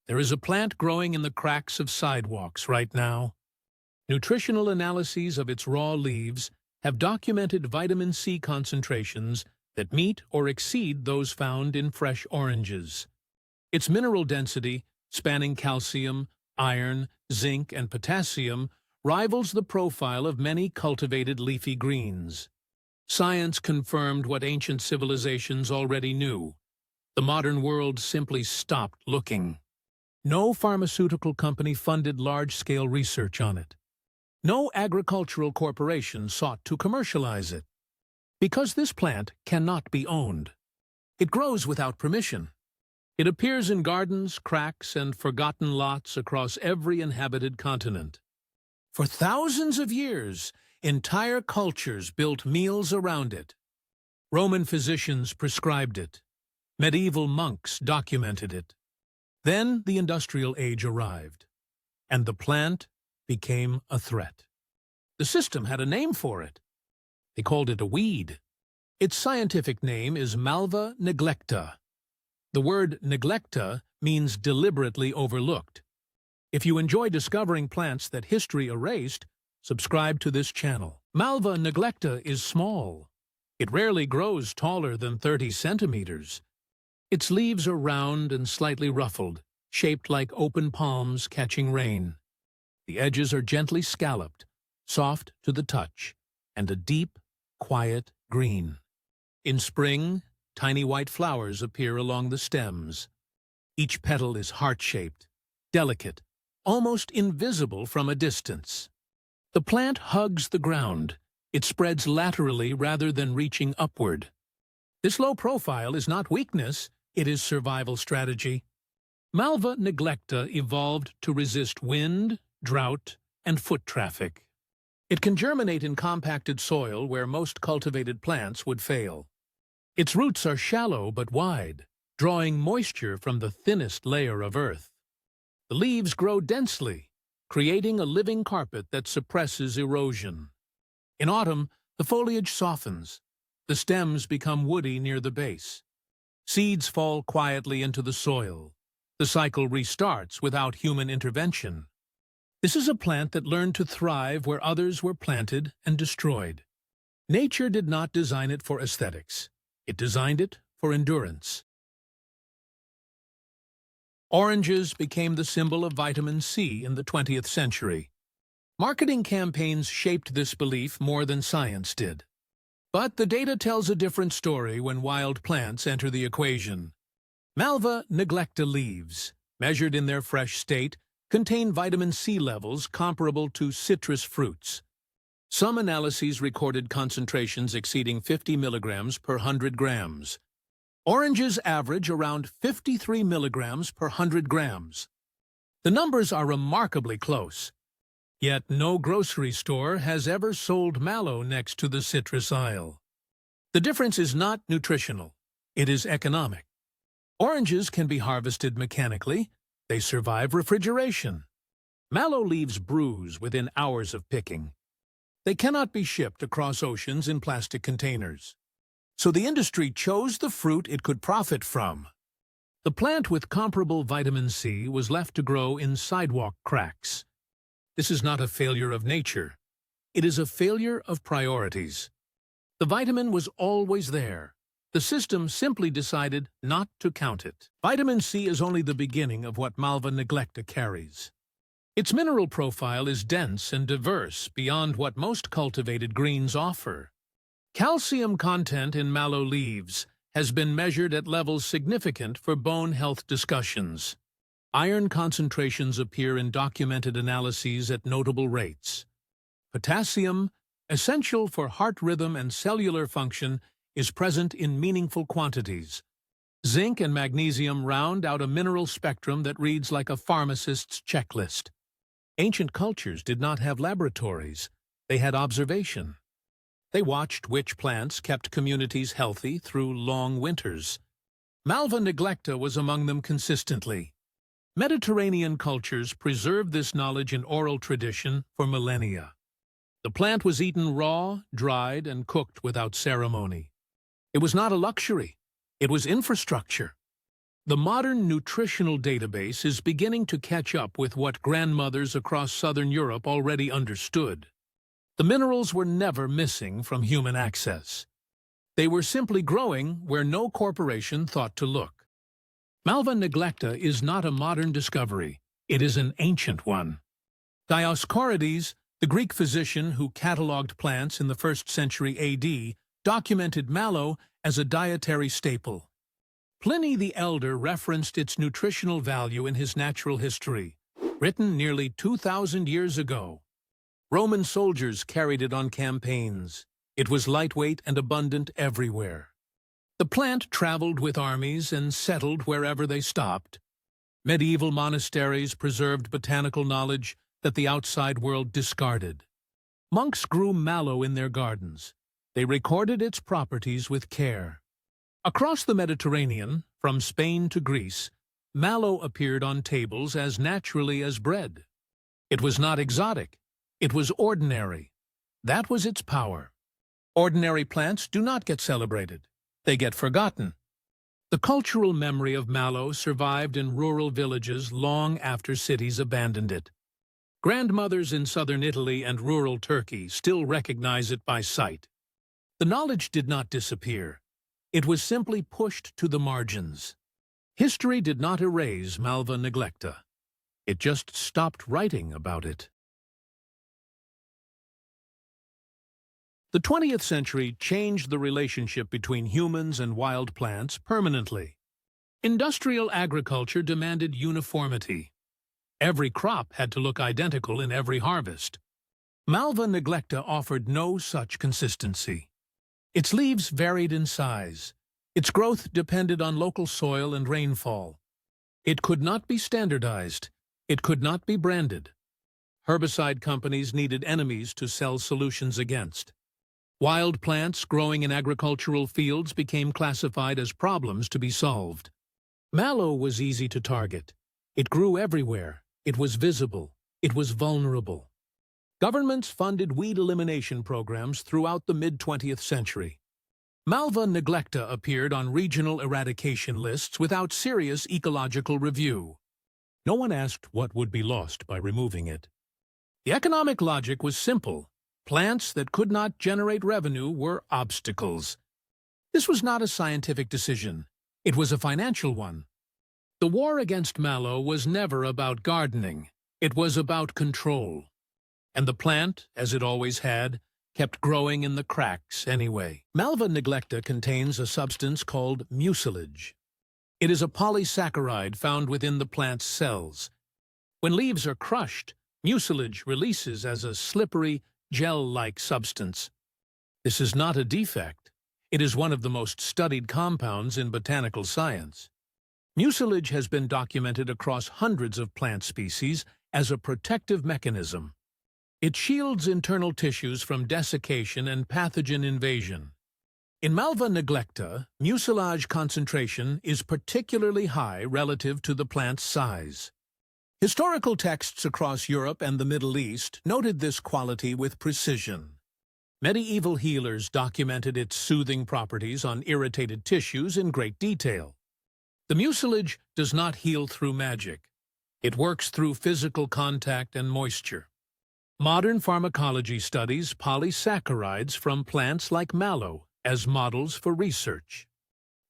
There is a plant growing in the cracks of sidewalks right now. Nutritional analyses of its raw leaves have documented vitamin C concentrations that meet or exceed those found in fresh oranges. Its mineral density, spanning calcium, iron, zinc, and potassium, rivals the profile of many cultivated leafy greens. Science confirmed what ancient civilizations already knew. The modern world simply stopped looking. No pharmaceutical company funded large-scale research on it. No agricultural corporation sought to commercialize it. Because this plant cannot be owned. It grows without permission. It appears in gardens, cracks, and forgotten lots across every inhabited continent. For thousands of years, entire cultures built meals around it. Roman physicians prescribed it. Medieval monks documented it. Then the industrial age arrived, and the plant became a threat. The system had a name for it. They called it a weed. Its scientific name is Malva neglecta. The word neglecta means deliberately overlooked. If you enjoy discovering plants that history erased, subscribe to this channel. Malva neglecta is small. It rarely grows taller than 30 centimeters. Its leaves are round and slightly ruffled, shaped like open palms catching rain. The edges are gently scalloped, soft to the touch, and a deep, quiet green. In spring, tiny white flowers appear along the stems. Each petal is heart-shaped, delicate, almost invisible from a distance. The plant hugs the ground. It spreads laterally rather than reaching upward. This low profile is not weakness, it is survival strategy. Malva neglecta evolved to resist wind, drought, and foot traffic. It can germinate in compacted soil where most cultivated plants would fail. Its roots are shallow but wide, drawing moisture from the thinnest layer of earth. The leaves grow densely, creating a living carpet that suppresses erosion. In autumn, the foliage softens. The stems become woody near the base. Seeds fall quietly into the soil. The cycle restarts without human intervention. This is a plant that learned to thrive where others were planted and destroyed. Nature did not design it for aesthetics. It designed it for endurance. Oranges became the symbol of vitamin C in the 20th century. Marketing campaigns shaped this belief more than science did. But the data tells a different story when wild plants enter the equation. Malva neglecta leaves, measured in their fresh state, contain vitamin C levels comparable to citrus fruits. Some analyses recorded concentrations exceeding 50 milligrams per 100 grams. Oranges average around 53 milligrams per 100 grams. The numbers are remarkably close. Yet no grocery store has ever sold mallow next to the citrus aisle. The difference is not nutritional, it is economic. Oranges can be harvested mechanically. They survive refrigeration. Mallow leaves bruise within hours of picking. They cannot be shipped across oceans in plastic containers. So the industry chose the fruit it could profit from. The plant with comparable vitamin C was left to grow in sidewalk cracks. This is not a failure of nature. It is a failure of priorities. The vitamin was always there. The system simply decided not to count it. Vitamin C is only the beginning of what Malva neglecta carries. Its mineral profile is dense and diverse beyond what most cultivated greens offer. Calcium content in mallow leaves has been measured at levels significant for bone health discussions. Iron concentrations appear in documented analyses at notable rates. Potassium, essential for heart rhythm and cellular function, is present in meaningful quantities. Zinc and magnesium round out a mineral spectrum that reads like a pharmacist's checklist. Ancient cultures did not have laboratories. They had observation. They watched which plants kept communities healthy through long winters. Malva neglecta was among them consistently. Mediterranean cultures preserved this knowledge in oral tradition for millennia. The plant was eaten raw, dried, and cooked without ceremony. It was not a luxury. It was infrastructure. The modern nutritional database is beginning to catch up with what grandmothers across southern Europe already understood. The minerals were never missing from human access. They were simply growing where no corporation thought to look. Malva neglecta is not a modern discovery. It is an ancient one. Dioscorides, the Greek physician who catalogued plants in the 1st century AD, documented mallow as a dietary staple. Pliny the Elder referenced its nutritional value in his Natural History, written nearly 2,000 years ago. Roman soldiers carried it on campaigns. It was lightweight and abundant everywhere. The plant traveled with armies and settled wherever they stopped. Medieval monasteries preserved botanical knowledge that the outside world discarded. Monks grew mallow in their gardens. They recorded its properties with care. Across the Mediterranean, from Spain to Greece, mallow appeared on tables as naturally as bread. It was not exotic. It was ordinary. That was its power. Ordinary plants do not get celebrated. They get forgotten. The cultural memory of mallow survived in rural villages long after cities abandoned it. Grandmothers in southern Italy and rural Turkey still recognize it by sight. The knowledge did not disappear. It was simply pushed to the margins. History did not erase Malva neglecta. It just stopped writing about it. The 20th century changed the relationship between humans and wild plants permanently. Industrial agriculture demanded uniformity. Every crop had to look identical in every harvest. Malva neglecta offered no such consistency. Its leaves varied in size. Its growth depended on local soil and rainfall. It could not be standardized. It could not be branded. Herbicide companies needed enemies to sell solutions against. Wild plants growing in agricultural fields became classified as problems to be solved. Mallow was easy to target. It grew everywhere. It was visible. It was vulnerable. Governments funded weed elimination programs throughout the mid-20th century. Malva neglecta appeared on regional eradication lists without serious ecological review. No one asked what would be lost by removing it. The economic logic was simple. Plants that could not generate revenue were obstacles. This was not a scientific decision. It was a financial one. The war against mallow was never about gardening. It was about control. And the plant, as it always had, kept growing in the cracks anyway. Malva neglecta contains a substance called mucilage. It is a polysaccharide found within the plant's cells. When leaves are crushed, mucilage releases as a slippery, gel-like substance. This is not a defect. It is one of the most studied compounds in botanical science. Mucilage has been documented across hundreds of plant species as a protective mechanism. It shields internal tissues from desiccation and pathogen invasion. In Malva neglecta, mucilage concentration is particularly high relative to the plant's size. Historical texts across Europe and the Middle East noted this quality with precision. Medieval healers documented its soothing properties on irritated tissues in great detail. The mucilage does not heal through magic. It works through physical contact and moisture. Modern pharmacology studies polysaccharides from plants like mallow as models for research.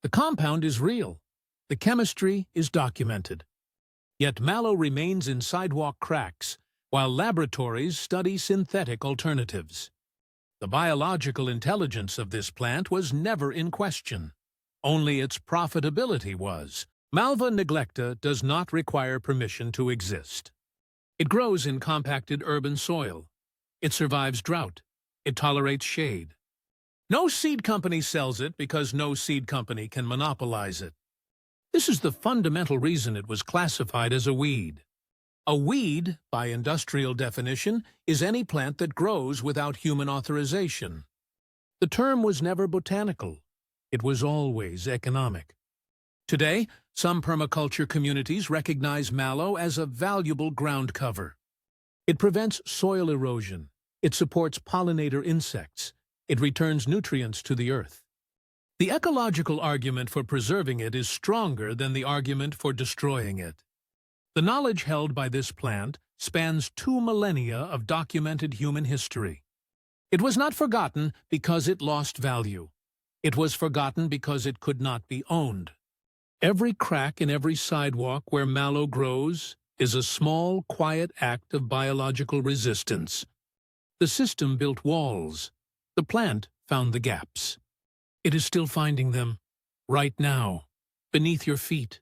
The compound is real. The chemistry is documented. Yet mallow remains in sidewalk cracks, while laboratories study synthetic alternatives. The biological intelligence of this plant was never in question. Only its profitability was. Malva neglecta does not require permission to exist. It grows in compacted urban soil. It survives drought. It tolerates shade. No seed company sells it because no seed company can monopolize it. This is the fundamental reason it was classified as a weed. A weed, by industrial definition, is any plant that grows without human authorization. The term was never botanical. It was always economic. Today, some permaculture communities recognize mallow as a valuable ground cover. It prevents soil erosion. It supports pollinator insects. It returns nutrients to the earth. The ecological argument for preserving it is stronger than the argument for destroying it. The knowledge held by this plant spans 2 millennia of documented human history. It was not forgotten because it lost value. It was forgotten because it could not be owned. Every crack in every sidewalk where mallow grows is a small, quiet act of biological resistance. The system built walls. The plant found the gaps. It is still finding them, right now, beneath your feet.